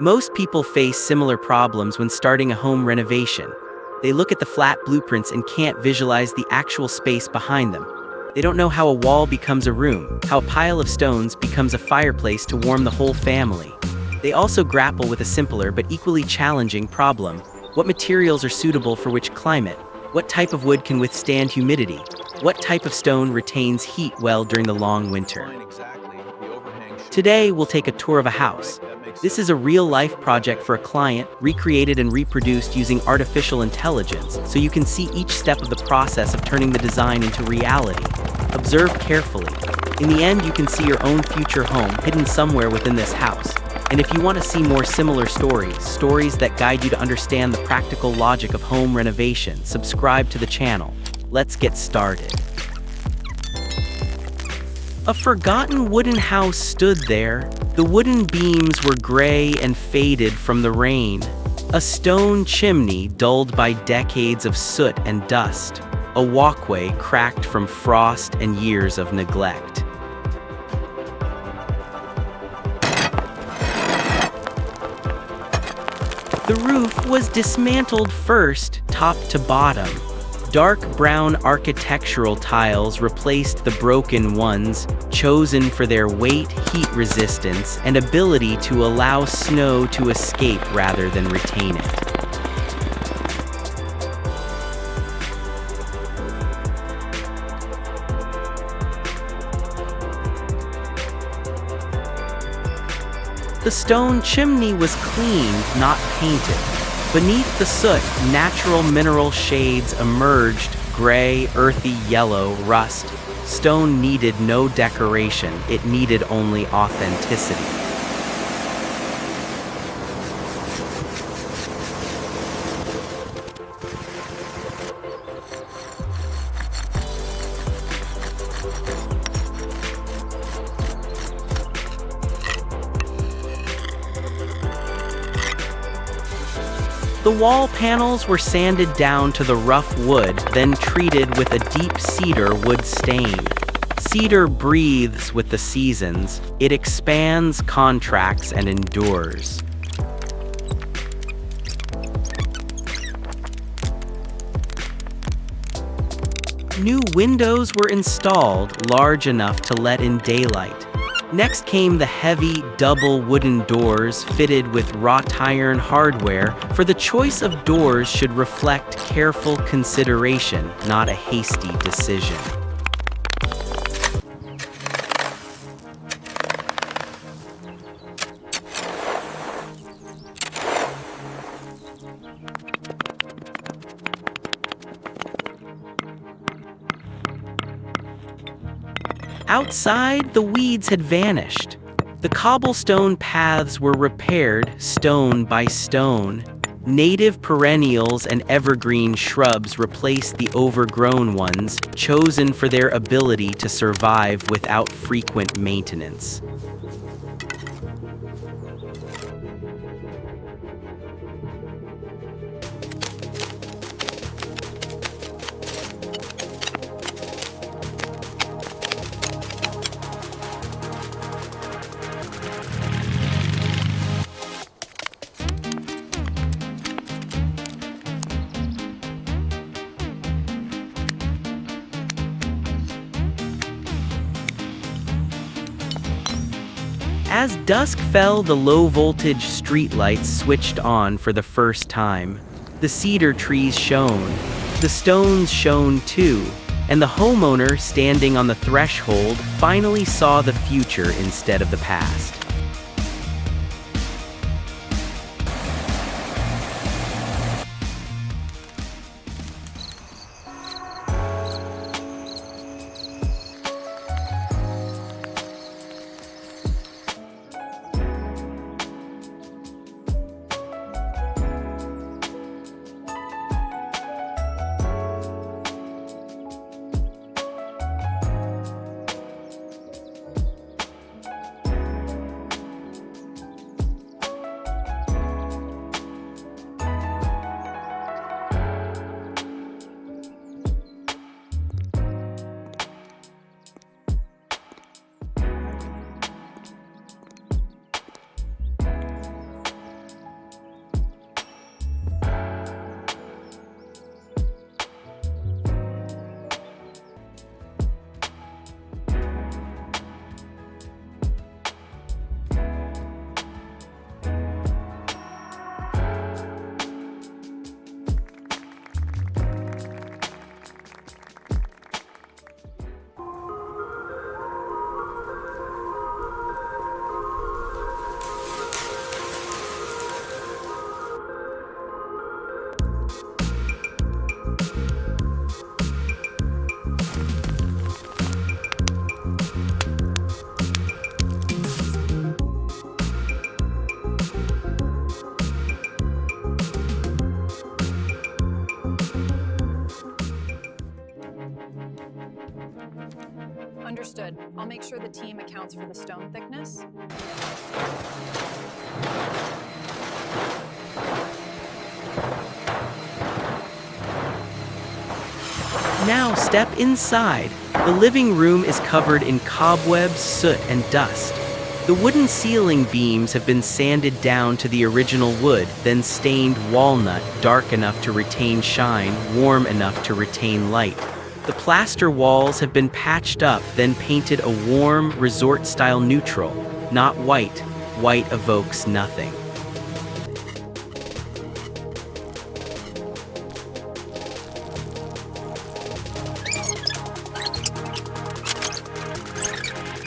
Most people face similar problems when starting a home renovation. They look at the flat blueprints and can't visualize the actual space behind them. They don't know how a wall becomes a room, how a pile of stones becomes a fireplace to warm the whole family. They also grapple with a simpler but equally challenging problem. What materials are suitable for which climate? What type of wood can withstand humidity? What type of stone retains heat well during the long winter? Today, we'll take a tour of a house. This is a real-life project for a client, recreated and reproduced using artificial intelligence, so you can see each step of the process of turning the design into reality. Observe carefully. In the end, you can see your own future home hidden somewhere within this house. And if you want to see more similar stories that guide you to understand the practical logic of home renovation, subscribe to the channel. Let's get started. A forgotten wooden house stood there. The wooden beams were gray and faded from the rain. A stone chimney dulled by decades of soot and dust. A walkway cracked from frost and years of neglect. The roof was dismantled first, top to bottom. Dark brown architectural tiles replaced the broken ones, chosen for their weight, heat resistance, and ability to allow snow to escape rather than retain it. The stone chimney was cleaned, not painted. Beneath the soot, natural mineral shades emerged: gray, earthy yellow, rust. Stone needed no decoration, it needed only authenticity. The wall panels were sanded down to the rough wood, then treated with a deep cedar wood stain. Cedar breathes with the seasons. It expands, contracts, and endures. New windows were installed, large enough to let in daylight. Next came the heavy, double wooden doors fitted with wrought iron hardware, for the choice of doors should reflect careful consideration, not a hasty decision. Outside, the weeds had vanished. The cobblestone paths were repaired, stone by stone. Native perennials and evergreen shrubs replaced the overgrown ones, chosen for their ability to survive without frequent maintenance. As dusk fell, the low-voltage streetlights switched on for the first time. The cedar trees shone. The stones shone too, and the homeowner, standing on the threshold, finally saw the future instead of the past. I'll make sure the team accounts for the stone thickness. Now step inside. The living room is covered in cobwebs, soot, and dust. The wooden ceiling beams have been sanded down to the original wood, then stained walnut, dark enough to retain shine, warm enough to retain light. The plaster walls have been patched up, then painted a warm, resort-style neutral, not white. White evokes nothing.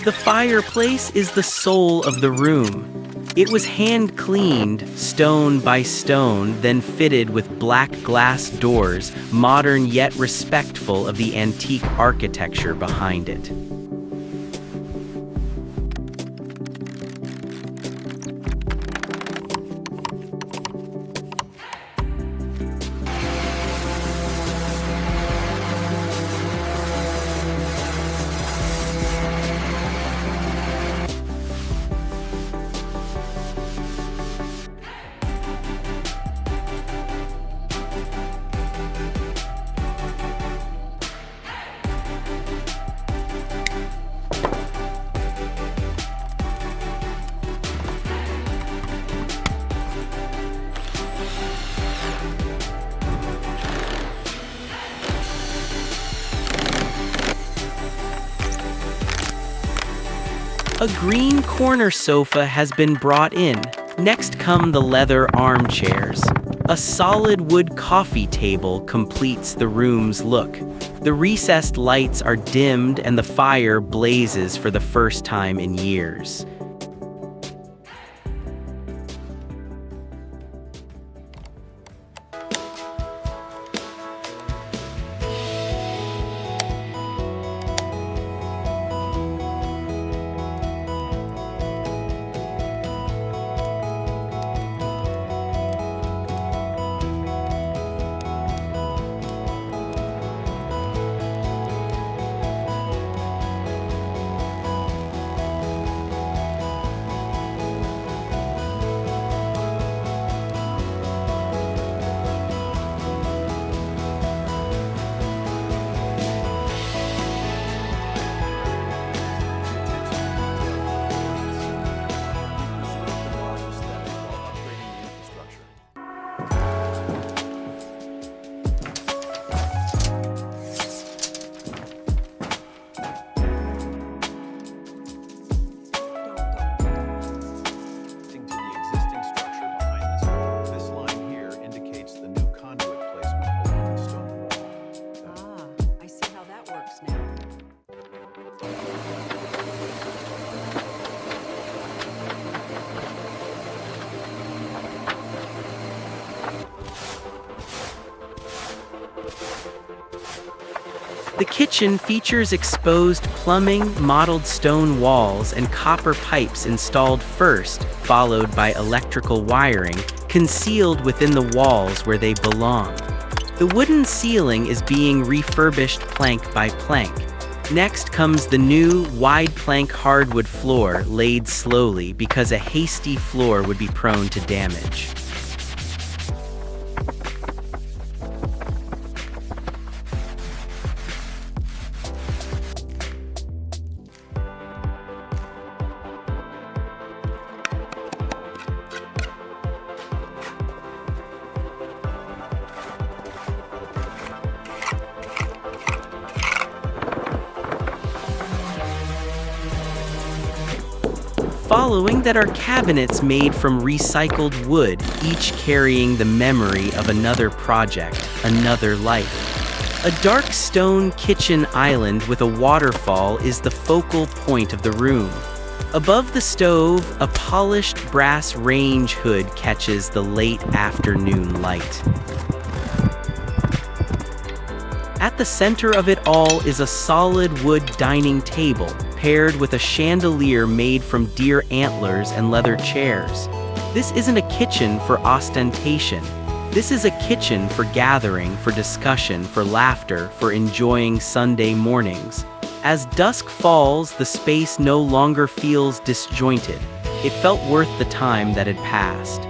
The fireplace is the soul of the room. It was hand-cleaned, stone by stone, then fitted with black glass doors, modern yet respectful of the antique architecture behind it. A green corner sofa has been brought in. Next come the leather armchairs. A solid wood coffee table completes the room's look. The recessed lights are dimmed and the fire blazes for the first time in years. The kitchen features exposed plumbing, mottled stone walls, and copper pipes installed first, followed by electrical wiring, concealed within the walls where they belong. The wooden ceiling is being refurbished plank by plank. Next comes the new, wide plank hardwood floor laid slowly because a hasty floor would be prone to damage. Following that are cabinets made from recycled wood, each carrying the memory of another project, another life. A dark stone kitchen island with a waterfall is the focal point of the room. Above the stove, a polished brass range hood catches the late afternoon light. At the center of it all is a solid wood dining table, paired with a chandelier made from deer antlers and leather chairs. This isn't a kitchen for ostentation. This is a kitchen for gathering, for discussion, for laughter, for enjoying Sunday mornings. As dusk falls, the space no longer feels disjointed. It felt worth the time that had passed.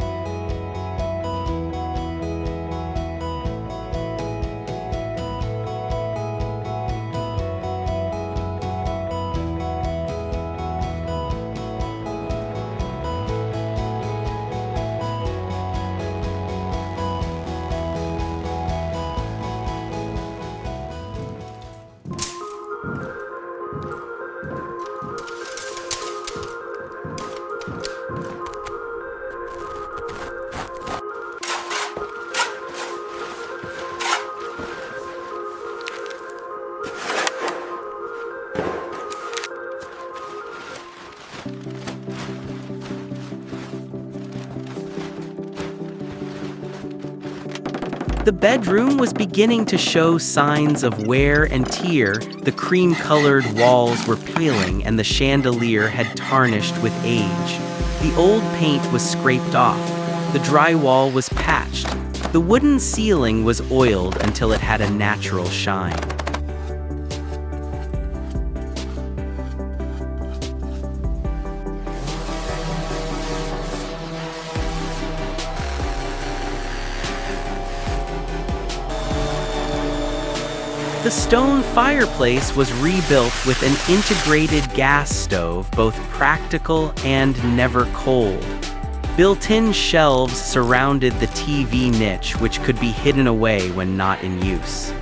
The bedroom was beginning to show signs of wear and tear. The cream-colored walls were peeling and the chandelier had tarnished with age. The old paint was scraped off. The drywall was patched. The wooden ceiling was oiled until it had a natural shine. The stone fireplace was rebuilt with an integrated gas stove, both practical and never cold. Built-in shelves surrounded the TV niche, which could be hidden away when not in use.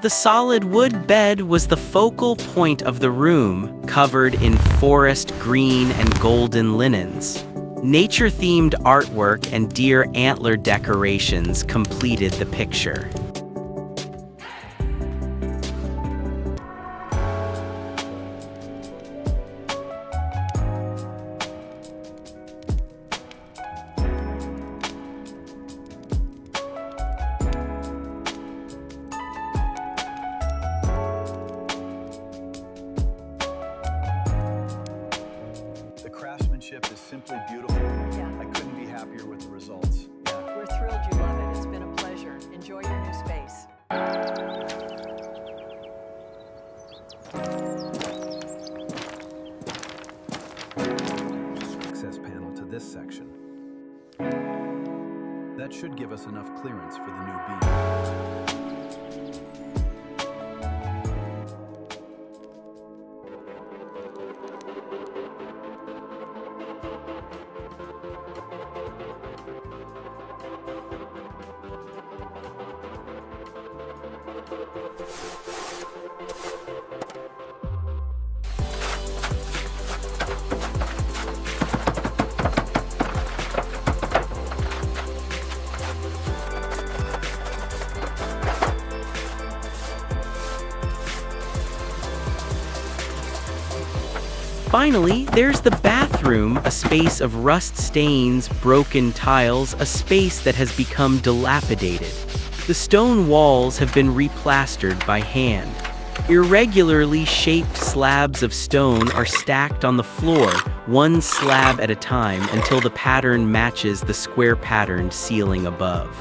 The solid wood bed was the focal point of the room, covered in forest green and golden linens. Nature-themed artwork and deer antler decorations completed the picture. The craftsmanship is simply beautiful. Yeah. I couldn't be happier with the results. Yeah. We're thrilled you love it. It's been a pleasure. Enjoy your new space. Access panel to this section. That should give us enough clearance for the new beam. Finally, there's the bathroom, a space of rust stains, broken tiles, a space that has become dilapidated. The stone walls have been replastered by hand. Irregularly shaped slabs of stone are stacked on the floor, one slab at a time, until the pattern matches the square-patterned ceiling above.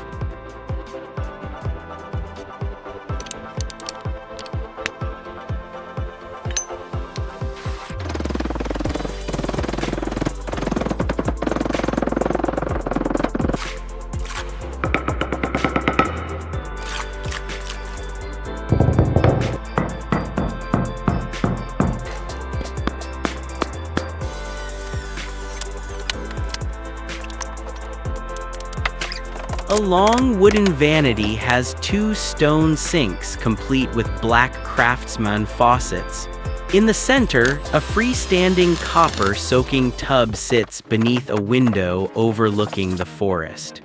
A long wooden vanity has two stone sinks complete with black craftsman faucets. In the center, a freestanding copper-soaking tub sits beneath a window overlooking the forest.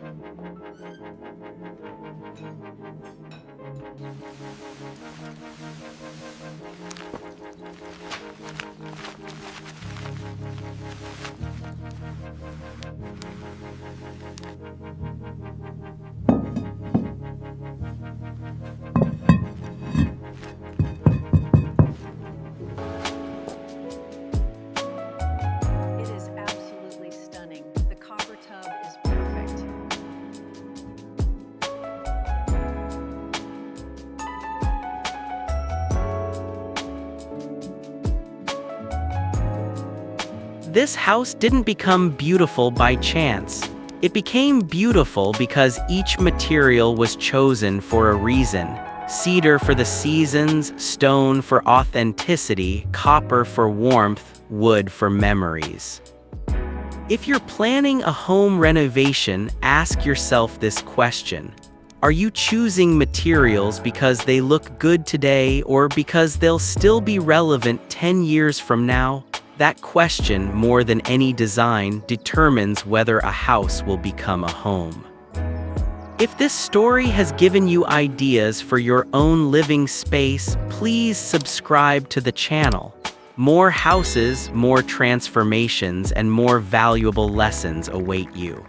It is absolutely stunning. The copper tub is perfect. This house didn't become beautiful by chance. It became beautiful because each material was chosen for a reason. Cedar for the seasons, stone for authenticity, copper for warmth, wood for memories. If you're planning a home renovation, ask yourself this question. Are you choosing materials because they look good today or because they'll still be relevant 10 years from now? That question, more than any design, determines whether a house will become a home. If this story has given you ideas for your own living space, please subscribe to the channel. More houses, more transformations, and more valuable lessons await you.